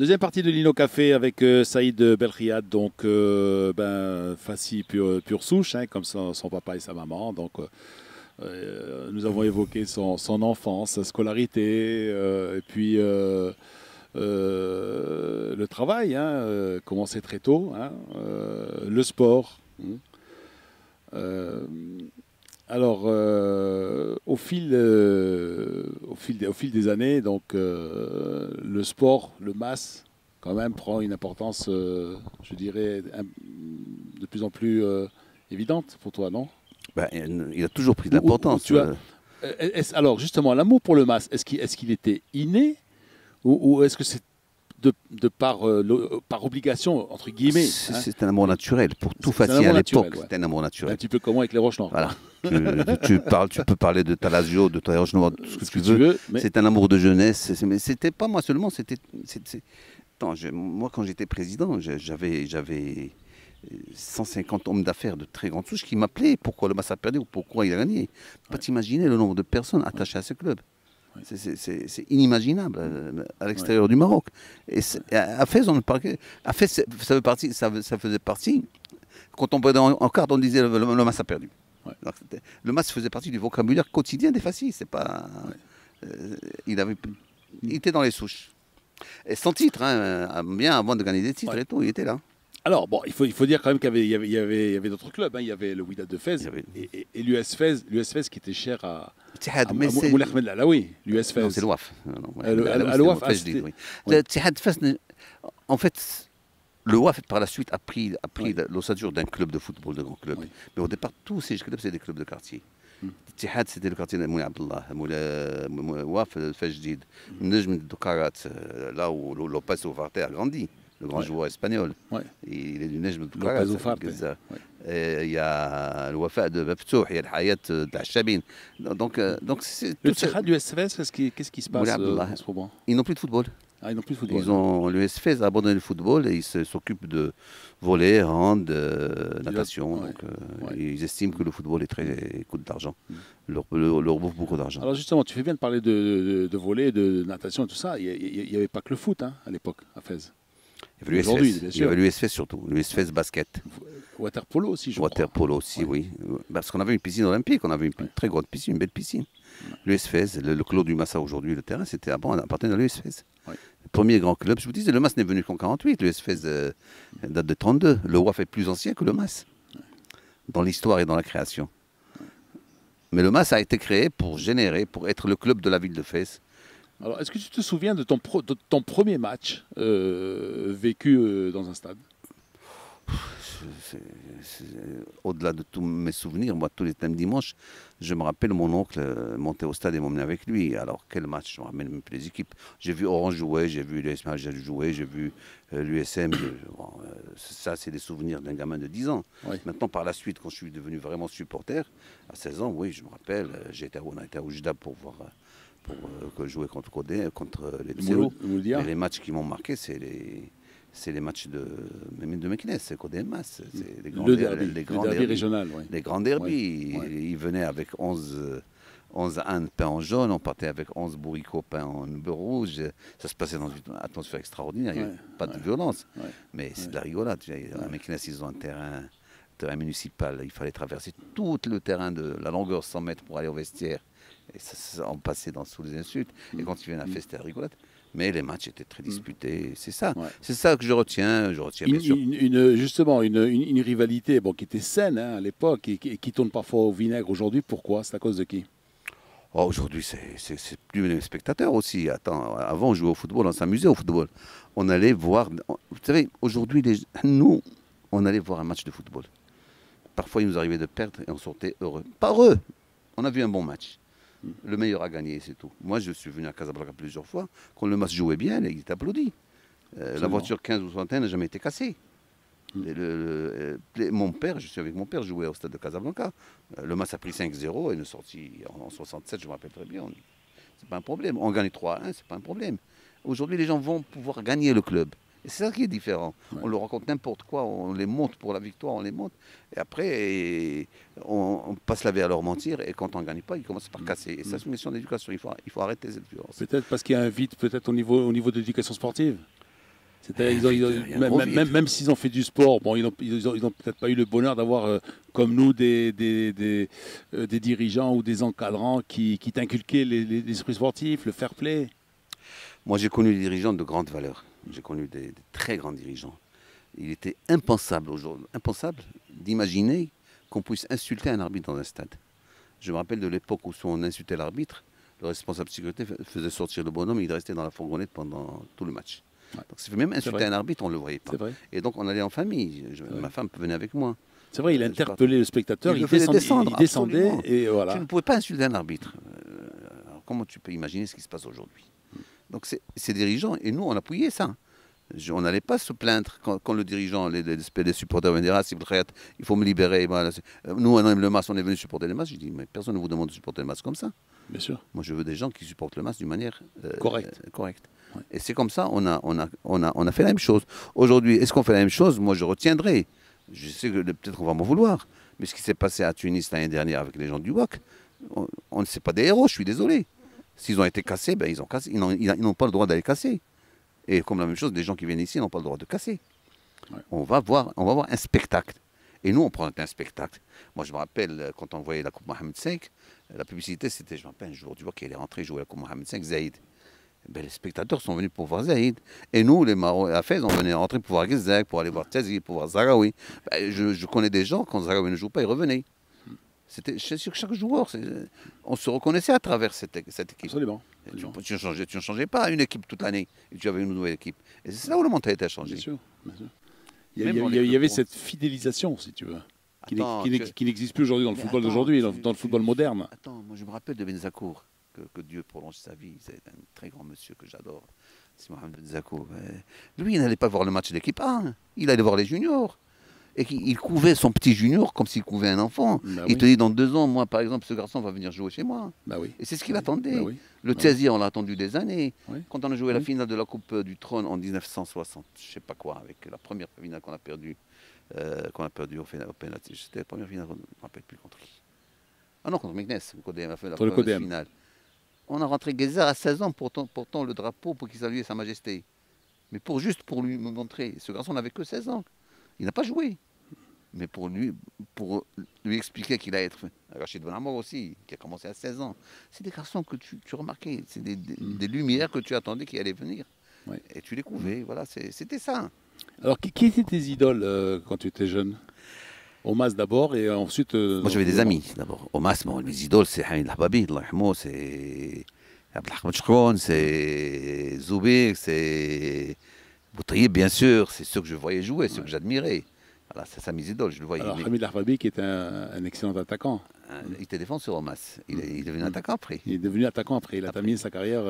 Deuxième partie de Lino Café avec Saïd Belkhiad, donc Fassi pure souche, hein, comme son papa et sa maman. Donc, nous avons évoqué son enfance, sa scolarité, et puis le travail, hein, commencé très tôt, hein, le sport. Hein. Euh, au fil des années, donc le sport, le mass, quand même, prend une importance, je dirais, de plus en plus évidente pour toi, non? Ben, il a toujours pris de Ou l'importance. tu as, alors, justement, l'amour pour le mass, est-ce qu'il était inné ou est-ce que c'est par obligation, entre guillemets, hein? C'est un amour naturel. Pour tout C'est un Fassi à amour naturel, l'époque, ouais. c'était un amour Un naturel. petit peu comme moi avec les roches noires, quoi. Voilà. Tu peux parler de Talasio, de Talasio Noir, tout ce que Ce que tu tu veux. veux, mais C'est un amour de jeunesse. Mais c'était pas moi seulement. Attends, moi, quand j'étais président, j'avais 150 hommes d'affaires de très grande souche qui m'appelaient pourquoi le Massa a perdu ou pourquoi il a gagné. Pas t'imaginer le nombre de personnes attachées à ce club. ouais, C'est inimaginable à ouais, l'extérieur du Maroc. Et à Fès, on ne parlait. À Fès, ça faisait partie. Quand on prenait en carte, on disait le Mas a perdu. ouais, Alors, le Mas faisait partie du vocabulaire quotidien des Fassis. C'est pas. ouais. Il était dans les souches. Et sans titre, hein, bien avant de gagner des titres Ouais. et tout, il était là. Alors, bon, il faut dire quand même qu'il y avait d'autres clubs, hein. Il y avait le Wydad de Fès Il y avait- et l'US Fès qui était cher Tihad, à mais c'est. Moulay Ahmed Laoui, l'US Non, Fès. c'est l'OAF. Non, non, ouais. À C'était l'OAF, Fès Jdid, oui. ouais, Le Tihad Fès, en fait, le WAF par la suite a pris ouais, l'ossature d'un club de football, de grand club. ouais. Mais au départ, tous ces clubs, c'est des clubs de quartier. Mm. Tihad, c'était le quartier de Moulay Abdallah. WAF, Fès Jdid. Nejm de Karat, là où Lopez Ufarte a grandi, le grand Ouais. joueur espagnol. Ouais. Il est du Nejm de Lopez Karat. Ufarte, Il y a le Wafa de Mftouh, il y a le Hayat de Hachabin. Donc c'est Le tout ça. Tirad l'US Fès, qu'est-ce qui se passe Moulay Abdallah. en ce moment? Ils n'ont plus de football. Ah, ils n'ont plus de football. L'US Fès a abandonné le football et ils s'occupent de volley, hand, natation. Ouais, Donc, ouais. ils estiment que le football coûte de l'argent. Mm. Leur bouffe beaucoup d'argent. Alors justement, tu fais bien de parler de volley, de natation et tout ça. Il n'y avait pas que le foot, hein, à l'époque, à Fès. Il y avait l'US Aujourd'hui, Fès. bien Il y sûr. avait l'US Fès surtout. L'US Fès basket. Water polo aussi, je Water crois. polo aussi, Ouais. oui. Parce qu'on avait une piscine olympique, on avait une très grande piscine, une belle piscine. L'US Fès, le clos du Massa aujourd'hui, le terrain, c'était avant, appartenait à l'US Fès. Ouais. Le premier grand club, je vous disais, le MAS n'est venu qu'en 48, l'US Fès date de 32. Le WAF est plus ancien que le MAS, dans l'histoire et dans la création. Mais le MAS a été créé pour être le club de la ville de Fès. Alors, est-ce que tu te souviens de ton premier match vécu dans un stade? C'est- Au-delà de tous mes souvenirs, moi, tous les dimanches, je me rappelle mon oncle monter au stade et m'emmener avec lui. Alors, quel match? Je me rappelle même plus les équipes. J'ai vu Orange jouer, j'ai vu l'USM jouer, j'ai vu l'USM. Ça, c'est des souvenirs d'un gamin de 10 ans. Ouais. Maintenant, par la suite, quand je suis devenu vraiment supporter, à 16 ans, oui, je me rappelle, on a été à Oujda pour voir. Que jouer contre les Tselo. Mouloudia. Mais les matchs qui m'ont marqué, c'est les matchs de Meknes, c'est Codé Mas. C'est les grands Le derby, les grands le derby derbys. régional, oui. Les grands derbys. Ouais. Ils venaient avec 11 ânes peints en jaune, on partait avec 11 bourricots peints en beurre rouge. Ça se passait dans une atmosphère extraordinaire, il n'y avait pas de violence. Ouais. Mais c'est de la rigolade. À Meknes, ils ont un terrain municipal. Il fallait traverser tout le terrain de la longueur 100 mètres pour aller au vestiaire. Et on passait sous les insultes. Et quand ils viennent à faire, c'était la rigolade. Mais les matchs étaient très disputés. C'est ça. Ouais. C'est ça que je retiens. Je retiens bien sûr. Justement, une rivalité bon, qui était saine, hein, à l'époque et qui tourne parfois au vinaigre aujourd'hui. Pourquoi? C'est à cause de qui? Oh, aujourd'hui, c'est plus les spectateurs aussi. Attends, avant, on jouait au football, on s'amusait au football. On allait voir. Vous savez, aujourd'hui, nous, on allait voir un match de football. Parfois, il nous arrivait de perdre et on sortait heureux. Pas heureux. On a vu un bon match. Le meilleur a gagné, c'est tout. Moi, je suis venu à Casablanca plusieurs fois. Quand le match jouait bien, il était applaudi. La voiture 15 ou 61 n'a jamais été cassée. Mon père, je suis avec mon père, jouait au stade de Casablanca. Le match a pris 5-0 et nous sorti en 67, je me rappelle très bien. C'est pas un problème. On gagne 3-1, c'est pas un problème. Aujourd'hui, les gens vont pouvoir gagner le club. Et c'est ça qui est différent. Ouais. On leur raconte n'importe quoi, on les monte pour la victoire, on les monte. Et après, on passe la vie à leur mentir. Et quand on ne gagne pas, ils commencent par casser. Et ça, c'est une question d'éducation. Il faut arrêter cette violence. Peut-être parce qu'il y a un vide peut-être au niveau de l'éducation sportive. C'est-à-dire, même s'ils ont fait du sport, bon, ils n'ont peut-être pas eu le bonheur d'avoir, comme nous, des dirigeants ou des encadrants qui t'inculquaient l'esprit sportif, le fair play. Moi, j'ai connu des dirigeants de grande valeur. J'ai connu des très grands dirigeants. Il était impensable aujourd'hui, impensable d'imaginer qu'on puisse insulter un arbitre dans un stade. Je me rappelle de l'époque où on insultait l'arbitre, le responsable de sécurité faisait sortir le bonhomme et il restait dans la fourgonnette pendant tout le match. Ouais. Donc, même insulter un arbitre, on ne le voyait pas. Et donc, on allait en famille. Ma femme venait avec moi. C'est vrai, il interpellait le spectateur, il descendait et voilà. Tu ne pouvais pas insulter un arbitre. Alors, comment tu peux imaginer ce qui se passe aujourd'hui? Donc, ces dirigeants, et nous, on appuyait ça. On n'allait pas se plaindre quand le dirigeant, les supporters venaient dire « Ah, il faut me libérer. » Nous, on aime le masque, on est venu supporter le masque. Je dis « Mais personne ne vous demande de supporter le masque comme ça. » Bien sûr. Moi, je veux des gens qui supportent le masque d'une manière correcte. Ouais. Et c'est comme ça, on a fait la même chose. Aujourd'hui, est-ce qu'on fait la même chose? Moi, je retiendrai. Je sais que peut-être qu'on va m'en vouloir. Mais ce qui s'est passé à Tunis l'année dernière avec les gens du WAC, on ne sait pas des héros, je suis désolé. S'ils ont été cassés, ben, ils ont cassé. Ils n'ont pas le droit d'aller casser. Et comme la même chose, les gens qui viennent ici n'ont pas le droit de casser. Ouais. On va voir un spectacle. Et nous, on prend un spectacle. Moi, je me rappelle, quand on voyait la Coupe Mohamed V, la publicité, c'était, je me rappelle, un joueur du WAC qui allait rentrer jouer la Coupe Mohamed V, Zaïd. Ben, les spectateurs sont venus pour voir Zaïd. Et nous, les Marocains, à Fès, on venait rentrer pour voir Gizek, pour aller voir Tazi, pour voir Zaraoui. Ben, je connais des gens, quand Zaraoui ne joue pas, ils revenaient. C'était sur chaque joueur. On se reconnaissait à travers cette équipe. Absolument. Tu ne changeais pas une équipe toute l'année. Et tu avais une nouvelle équipe. Et c'est là où le mentalité a changé. Bien sûr. Bien sûr. Il y avait cette fidélisation, si tu veux, qui n'existe plus aujourd'hui dans le football d'aujourd'hui, dans le football moderne. Attends, moi je me rappelle de Benzakour, que Dieu prolonge sa vie. C'est un très grand monsieur que j'adore. C'est Mohamed Benzakour. Lui, il n'allait pas voir le match de l'équipe 1. Il allait voir les juniors. Et il couvait son petit junior comme s'il couvait un enfant. Bah il te dit, dans 2 ans, moi, par exemple, ce garçon va venir jouer chez moi. Bah oui. Et c'est ce qu'il attendait. Bah oui. Le Tiazi, on l'a attendu des années. Oui. Quand on a joué la finale de la Coupe du Trône en 1960, je ne sais pas quoi, avec la première finale qu'on a perdue au penalty. C'était la première finale, je ne me rappelle plus contre qui. Ah non, contre Meknes, on a fait la première finale. On a rentré Guézard à 16 ans pour tendre le drapeau pour qu'il salue Sa Majesté. Mais juste pour lui montrer, ce garçon n'avait que 16 ans. Il n'a pas joué. Mais pour lui expliquer qu'il allait être... Rachid Benamor aussi, qui a commencé à 16 ans. C'est des garçons que tu remarquais. C'est des lumières que tu attendais qui allaient venir. Ouais. Et tu les couvais. Voilà, c'était ça. Alors, qui étaient tes idoles quand tu étais jeune? Omas d'abord et ensuite... Moi, j'avais des amis d'abord. Omas, bon, mes idoles, c'est Hamid Al-Hababi, c'est Abdelhamid Chkroun, c'est Zoubir, c'est Boutayeb, bien sûr. C'est ceux que je voyais jouer, ceux que j'admirais. Voilà, c'est ça mes idoles, je le voyais. Alors, Hamid Al-Hababi qui est un excellent attaquant. Il était défenseur au Mas. Il est devenu attaquant après. Il est devenu attaquant après. Il a terminé sa carrière.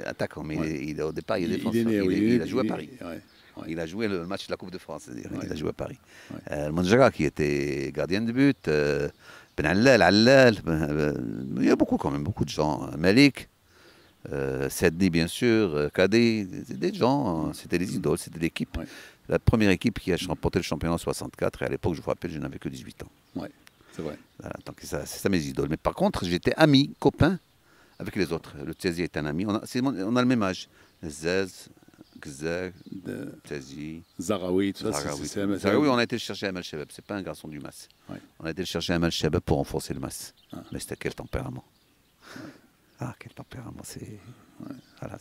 Attaquant, mais au départ, il est défenseur. Il a joué à Paris. Ouais. Il a joué le match de la Coupe de France, c'est-à-dire il a joué à Paris. Ouais. Monjara qui était gardien de but, Ben Allal, il y a beaucoup quand même, beaucoup de gens. Malik, Sedni bien sûr, Kadé, des gens, c'était des idoles, c'était l'équipe. Ouais. La première équipe qui a remporté le championnat en 64, et à l'époque, je vous rappelle, je n'avais que 18 ans. Oui, c'est vrai. Voilà, donc c'est ça mes idoles. Mais par contre, j'étais ami, copain avec les autres. Le Tiazi est un ami. On a le même âge. Zez, Gzeg, Tiazi, Zaraoui, tout ça. Zaraoui, on a été le chercher à Amal Shebab. C'est pas un garçon du Mas. Ouais. On a été le chercher à Amal Shebab pour renforcer le Mas. Ah. Mais c'était quel tempérament. Ouais. Ah, quel tempérament. Voilà,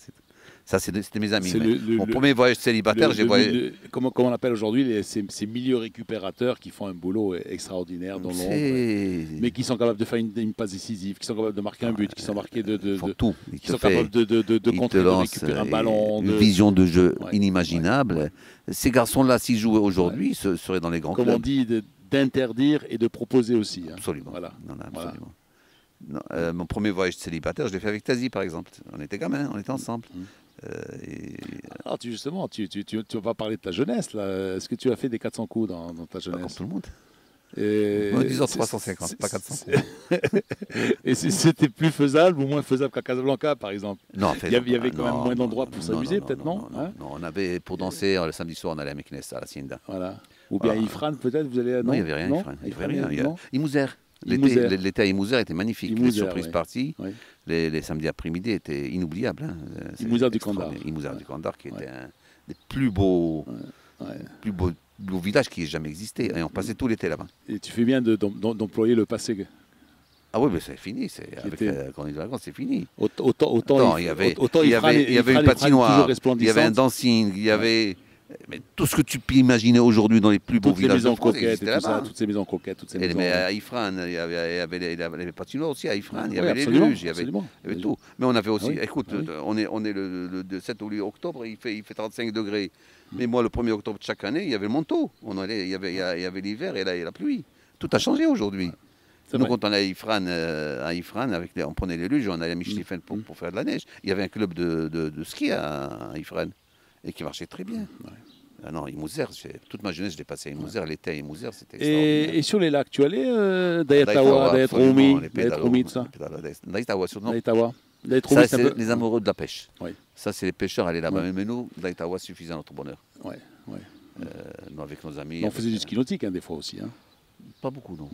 ça, c'était mes amis. Mon premier voyage célibataire, j'ai voyagé. Comment on appelle aujourd'hui ces milieux récupérateurs qui font un boulot extraordinaire dans l'ombre, mais qui sont capables de faire une passe décisive, qui sont capables de marquer un but, qui sont marqués qui sont capables de contrer, de récupérer un ballon. Une vision de jeu inimaginable. Ouais. Ces garçons-là, s'ils jouaient aujourd'hui, seraient dans les grands clubs. Comme on dit, d'interdire et de proposer aussi. Absolument. Voilà. Non, absolument. Voilà. Mon premier voyage célibataire, je l'ai fait avec Tazi, par exemple. On était gamins, on était ensemble. Alors, justement, tu vas pas parler de ta jeunesse, là. Est-ce que tu as fait des 400 coups dans ta jeunesse? Comme tout le monde. Disons 350, pas 400 coups. Et c'était plus faisable ou moins faisable qu'à Casablanca, par exemple? Non, il y avait quand même moins d'endroits pour s'amuser, peut-être, non? Non, on avait, pour danser, le samedi soir, on allait à Meknes, à la Hacienda. Voilà. Ou bien à Ifrane, peut-être, vous allez à... Non, il n'y avait rien à Ifrane. Il n'y avait rien. Imouzer. L'été à Imouzer était magnifique. Les surprises parties. Les samedis après-midi étaient inoubliables. Imouzer du Kandar. Imouzer du Kandar, qui était des plus beaux, Ouais. plus beaux villages qui aient jamais existé. Et on passait tout l'été là-bas. Et tu fais bien d'employer le passé. Ah oui, mais c'est fini. Avec était- quand on est de vacances, c'est fini. Autant Attends, il y avait, autant il y Ifrane- avait, il y avait Ifrane une est toujours patinoire, il y avait un resplendissante. dancing, il y avait mais tout ce que tu peux imaginer aujourd'hui dans les plus beaux Toutes les villages de maisons France coquettes existait et tout ça, là-bas. toutes ces maisons coquettes, toutes ces maisons. Mais à Ifrane, il y avait les patinoires aussi à Ifrane, il y Oui, avait les absolument, luges, il y avait tout. Mais on avait aussi, Ah oui, écoute, ah oui. on est le 7 au 8 octobre, il fait 35 degrés. Mais moi, le 1er octobre de chaque année, il y avait le manteau. Il y avait l'hiver et la pluie. Tout a changé aujourd'hui. C'est Nous, vrai. quand on allait à Ifrane, on prenait les luges, on allait à Michelifen pour faire de la neige. Il y avait un club de ski à Ifrane et qui marchait très bien. Ah non, Imouzer, toute ma jeunesse, je l'ai passé à Imouzer. L'été à Imouzer, c'était extraordinaire. Et sur les lacs, tu allais Daïtawa, Dayatawa, absolument, Roumi, les Dayat pédalos, Roumi, tout ça. Daïtawa, surtout. Dayatawa. Dayat Ça, Roumi, c'est un c'est peu. les amoureux de la pêche. Oui. Ça, c'est les pêcheurs, aller là-bas. Ouais. Mais nous, Daïtawa suffisait à notre bonheur. Ouais, ouais. Nous, avec nos amis. Mais on faisait du ski nautique des fois aussi. Hein. Pas beaucoup, non.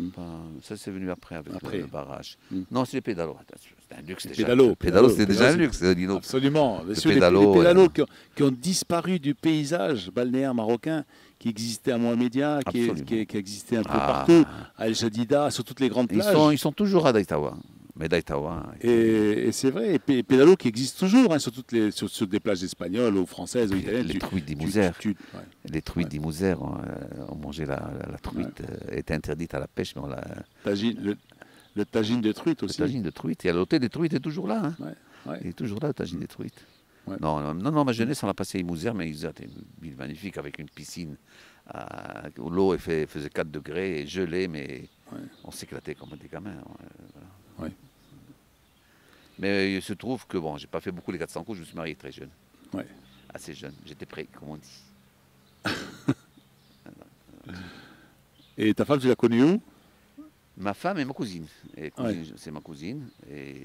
Ça, c'est venu après avec le barrage. Non, c'est les pédalos. C'était un luxe déjà. Pédalos, c'était déjà un luxe, Dino. Absolument. Bien sûr, pédalo, les pédalos qui ont disparu du paysage balnéaire marocain, qui existait à Mohamedia, qui existait un peu partout, à El Jadida, sur toutes les grandes plages. Ils sont toujours à Daïtawa. Mais Daïtawa. Et c'est vrai, et pédalo qui existe toujours sur des plages espagnoles ou françaises ou italiennes. Les truites d'Imouzer. Ouais. Les truites d'Imouzer, on mangeait la truite, était interdite à la pêche, mais on l'a. Le tagine de truite aussi. Le tagine de truite. Et à l'hôtel des truites est toujours là. Hein. Ouais. Il est toujours là, le tagine des truites. Ouais. Non, ma jeunesse, on l'a passé à Imouzer, mais Imouzer était une ville magnifique avec une piscine où l'eau faisait 4 degrés et gelée, mais on s'éclatait comme des gamins. Ouais. Mais il se trouve que, bon, j'ai pas fait beaucoup les 400 coups, je me suis marié très jeune. Ouais. Assez jeune. J'étais prêt, comme on dit. Et ta femme, tu l'as connue où? Ma femme est ma cousine. C'est ma cousine. Et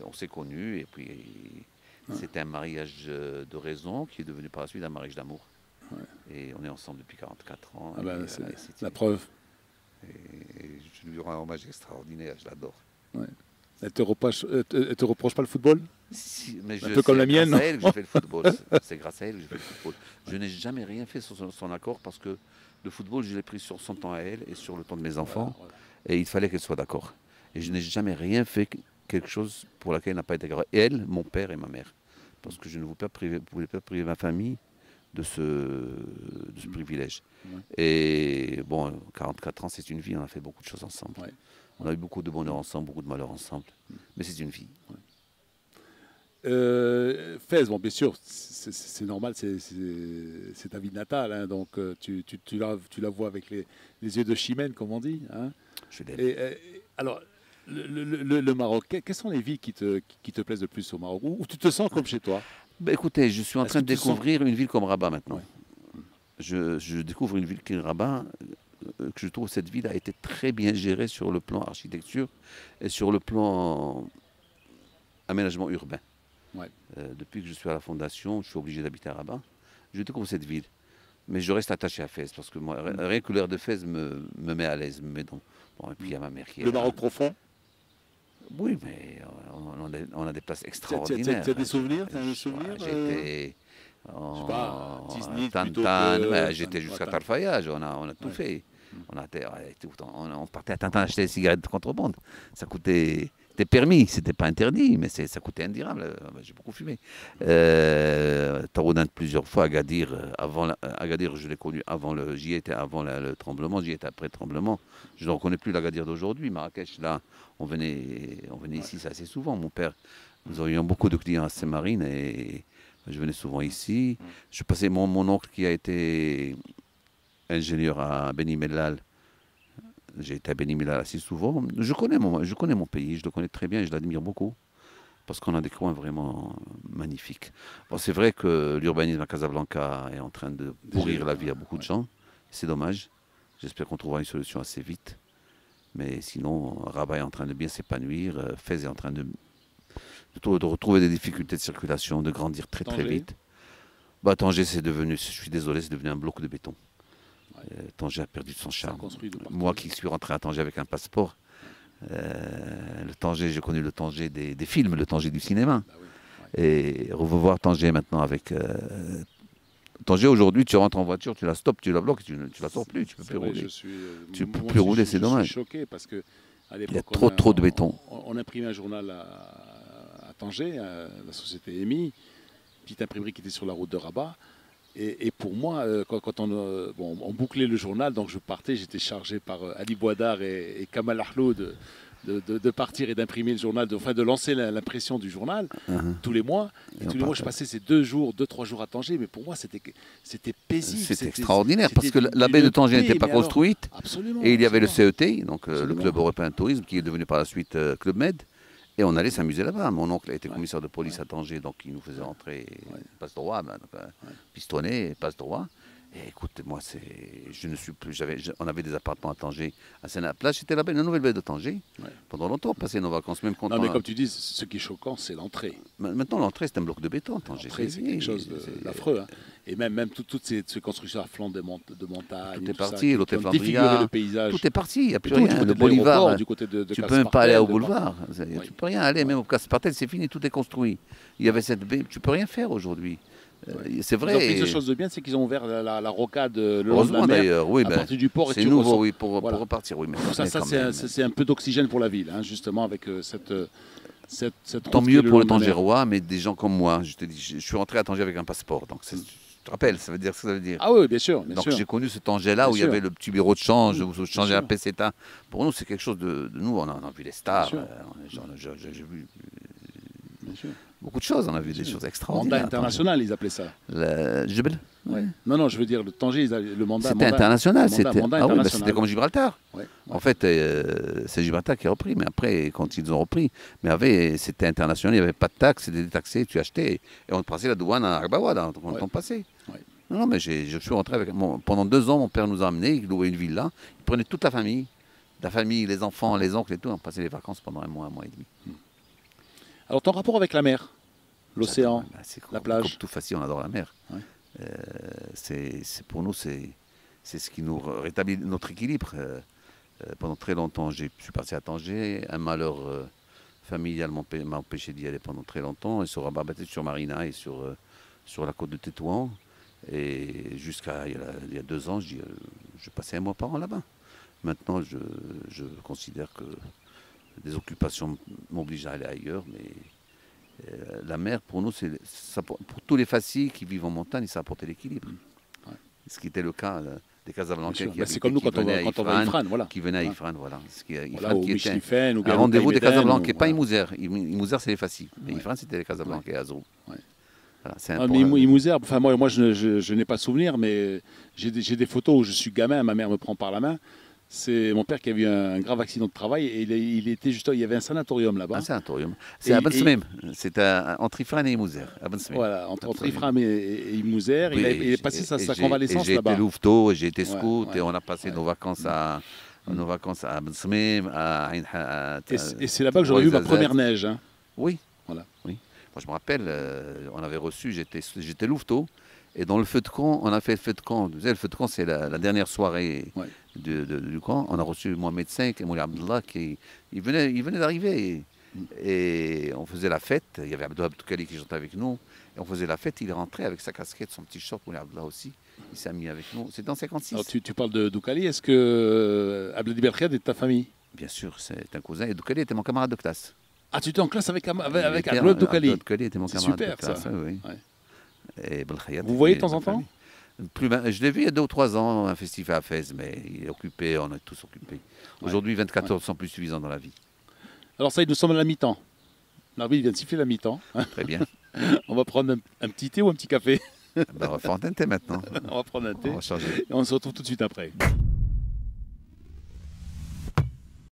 on s'est connus. Et puis, c'était un mariage de raison qui est devenu par la suite un mariage d'amour. Ouais. Et on est ensemble depuis 44 ans. Ah ben, c'est la preuve. Et je lui rends un hommage extraordinaire. Je l'adore. Ouais. Elle te reproche pas le football? Mais un peu comme la mienne. C'est grâce à elle que je fais le football. C'est grâce à elle que je fais le football. Je n'ai jamais rien fait sur son accord parce que le football, je l'ai pris sur son temps à elle et sur le temps de mes enfants. Voilà. Et il fallait qu'elle soit d'accord. Et je n'ai jamais rien fait quelque chose pour laquelle elle n'a pas été d'accord. Et elle, mon père et ma mère. Parce que je ne voulais pas priver ma famille de ce privilège. Ouais. Et bon, 44 ans, c'est une vie. On a fait beaucoup de choses ensemble. Ouais. On a eu beaucoup de bonheur ensemble, beaucoup de malheur ensemble. Mais c'est une vie. Ouais. Fès, bon, bien sûr, c'est normal, c'est ta ville natale, hein, donc tu la vois avec les yeux de Chimène, comme on dit. Hein. Je l'aime. Alors, le Maroc, quelles sont les villes qui te plaisent le plus au Maroc, où tu te sens comme chez toi? Ben, écoutez, je suis en train de découvrir une ville comme Rabat maintenant. Ouais. Je découvre une ville qui est Rabat, que je trouve cette ville a été très bien gérée sur le plan architecture et sur le plan aménagement urbain. Ouais. Depuis que je suis à la fondation, je suis obligé d'habiter à Rabat. Je découvre cette ville. Mais je reste attaché à Fès parce que moi, rien que l'air de Fès me met à l'aise. Bon, et puis il y a ma mère qui est le là. Maroc profond? Oui, mais on a des places extraordinaires. Tu as des souvenirs? J'étais je sais pas, Tiznit, Tantan, j'étais jusqu'à Tarfaya, on a tout fait. On partait à Tintin acheter des cigarettes de contrebande. Ça coûtait... C'était permis, c'était pas interdit, mais ça coûtait 1 dirham. J'ai beaucoup fumé. Taroudant plusieurs fois, Agadir, Agadir, je l'ai connu avant j'y étais avant le tremblement, j'y étais après le tremblement. Je ne reconnais plus l'Agadir d'aujourd'hui. Marrakech, là, on venait ici assez souvent. Mon père, nous avions beaucoup de clients à Saint-Marine et je venais souvent ici. Je passais mon oncle qui a été ingénieur à Beni Mellal. J'ai été à Beni Mellal assez souvent. Je connais mon pays, je le connais très bien et je l'admire beaucoup. Parce qu'on a des coins vraiment magnifiques. Bon, c'est vrai que l'urbanisme à Casablanca est en train de pourrir la vie à beaucoup de gens. C'est dommage. J'espère qu'on trouvera une solution assez vite. Mais sinon, Rabat est en train de bien s'épanouir. Fès est en train de retrouver des difficultés de circulation, de grandir très vite. Bah, Tanger, je suis désolé, c'est devenu un bloc de béton. Tanger a perdu de son charme. Moi qui suis rentré à Tanger avec un passeport, le Tanger, j'ai connu le Tanger des films, le Tanger du cinéma. Bah oui, ouais. Et revoir Tanger maintenant avec Tanger, aujourd'hui, tu rentres en voiture, tu la stoppes, tu la bloques, tu la sors plus, tu peux C'est plus vrai, rouler. Tu peux moi plus aussi, rouler, c'est dommage. Je suis choqué parce que à Il y a l'époque, trop de béton. on imprimait un journal à Tanger, à la société EMI, petite imprimerie qui était sur la route de Rabat. Et pour moi, quand on bouclait le journal, donc je partais, j'étais chargé par Ali Bouadar et Kamal Ahlou de partir et d'imprimer le journal, de lancer l'impression du journal tous les mois. Et tous les mois, je passais ces 2-3 jours à Tanger, mais pour moi, c'était paisible. C'était extraordinaire parce que la baie de Tanger n'était pas construite. Absolument. Et il y avait le CET, donc le Club européen de tourisme, qui est devenu par la suite Club Med. Et on allait s'amuser là-bas. Mon oncle a été commissaire de police à Tanger, donc il nous faisait rentrer passe droit, pistonné, passe droit. Et écoute, moi, je ne suis plus. On avait des appartements à Tanger, à Sénat-Plage. C'était la nouvelle baie de Tanger. Pendant longtemps, on passait nos vacances, même quand non, mais comme tu dis, ce qui est choquant, c'est l'entrée. Maintenant, l'entrée, c'est un bloc de béton, Tanger. L'entrée, c'est quelque chose d'affreux. Hein. Et même toutes ces constructions à flanc de montagne. Tout est parti, l'hôtel le paysage. Tout est parti, il n'y a plus rien. Le Bolivar, du côté de tu ne peux même pas aller au boulevard. Tu ne peux rien aller, même au Caspartel, c'est fini, tout est construit. Il y avait cette baie, tu ne peux rien faire aujourd'hui. C'est vrai. Ils ont fait quelque chose de bien, c'est qu'ils ont ouvert la rocade le long de la Heureusement mer, d'ailleurs, oui, à partir du port. C'est nouveau, oui, pour repartir. Oui, mais ça c'est un peu d'oxygène pour la ville, hein, justement, avec cette tant mieux pour le Tangérois, mais des gens comme moi, je te dis, je suis rentré à Tanger avec un passeport, donc tu te rappelles, ça veut dire ce que ça veut dire. Ah oui, bien sûr. Donc j'ai connu ce Tanger-là où il y avait le petit bureau de change, où je changeais la peseta. Pour nous, c'est quelque chose de nous, on a vu les stars, j'ai vu beaucoup de choses, on a vu des choses extraordinaires. Mandat international, ils appelaient ça. Le Jebel. Ouais. Non, je veux dire, le Tanger, le mandat. C'était international. C'était c'était comme Gibraltar. Ouais. En fait, c'est Gibraltar qui a repris, mais après, quand ils ont repris, c'était international, il n'y avait pas de taxes, c'était détaxé, tu achetais. Et on passait la douane à Arbawad quand on passait. Ouais. Non, mais je suis rentré avec. Pendant 2 ans, mon père nous a amenés, il louait une villa. Il prenait toute la famille, les enfants, les oncles et tout. On passait les vacances pendant un mois et demi. Alors, ton rapport avec la mer, l'océan, la plage. Comme tout facile, on adore la mer. Ouais. Pour nous, c'est ce qui nous rétablit notre équilibre. Pendant très longtemps, je suis parti à Tanger. Un malheur familial m'a empêché d'y aller pendant très longtemps. Et sur Rabat, sur Marina et sur la côte de Tétouan. Et jusqu'à il y a 2 ans, je passais un mois par an là-bas. Maintenant, je considère que des occupations m'obligent à aller ailleurs, mais la mer, pour nous, pour tous les faciles qui vivent en montagne, ça apporte l'équilibre. Ouais. Ce qui était le cas des Casablancais c'est comme nous quand on va à Ifrane, voilà. Qui venaient à Ifrane, voilà. Ifrane qui était un rendez-vous des Casablancais, pas Imouzer. Imouzer, c'est les faciles. Mais Ifrane, c'était les Casablancais à Azrou. Voilà, Imouzer, enfin, moi je n'ai pas souvenir, mais j'ai des photos où je suis gamin, ma mère me prend par la main. C'est mon père qui a eu un grave accident de travail et il y avait un sanatorium là-bas. Un sanatorium. C'est à Ben Smem. C'est entre Ifrane et Imouzer. Voilà, entre Ifrane et Imouzer. Il est passé sa convalescence là-bas. J'ai été louveteau, j'ai été scout et on a passé nos vacances à Ben Smem. Et c'est là-bas que j'aurais eu ma première neige. Hein. Oui. Voilà. Oui. Moi, je me rappelle, on avait reçu, j'étais louveteau. Et dans le feu de camp, on a fait le feu de camp. Vous savez, le feu de camp, c'est la dernière soirée du camp. On a reçu Mohamed V et Mouli Abdallah qui venait d'arriver. Et on faisait la fête. Il y avait Abdou Abdoukali qui chantait avec nous. Et on faisait la fête. Il est rentré avec sa casquette, son petit short, Mouli Abdallah aussi. Il s'est mis avec nous. C'était en 56. Alors, tu parles de Doukali. Est-ce que Abdeladi Belkhiad est de ta famille? Bien sûr, c'est un cousin. Et Doukali était mon camarade de classe. Ah, tu étais en classe avec Abdeladi Doukali? Doukali était mon camarade de classe. Super, ça. Oui. Ouais. Et vous voyez de temps en temps? Je l'ai vu il y a 2 ou 3 ans, un festival à Fès, mais il est occupé, on est tous occupés. Aujourd'hui, 24 heures sont plus suffisantes dans la vie. Alors ça, nous sommes à la mi-temps. L'arbitre vient de siffler la mi-temps. Très bien. On va prendre un petit thé ou un petit café? On va prendre un thé maintenant. On va prendre un thé. On va changer. Et on se retrouve tout de suite après.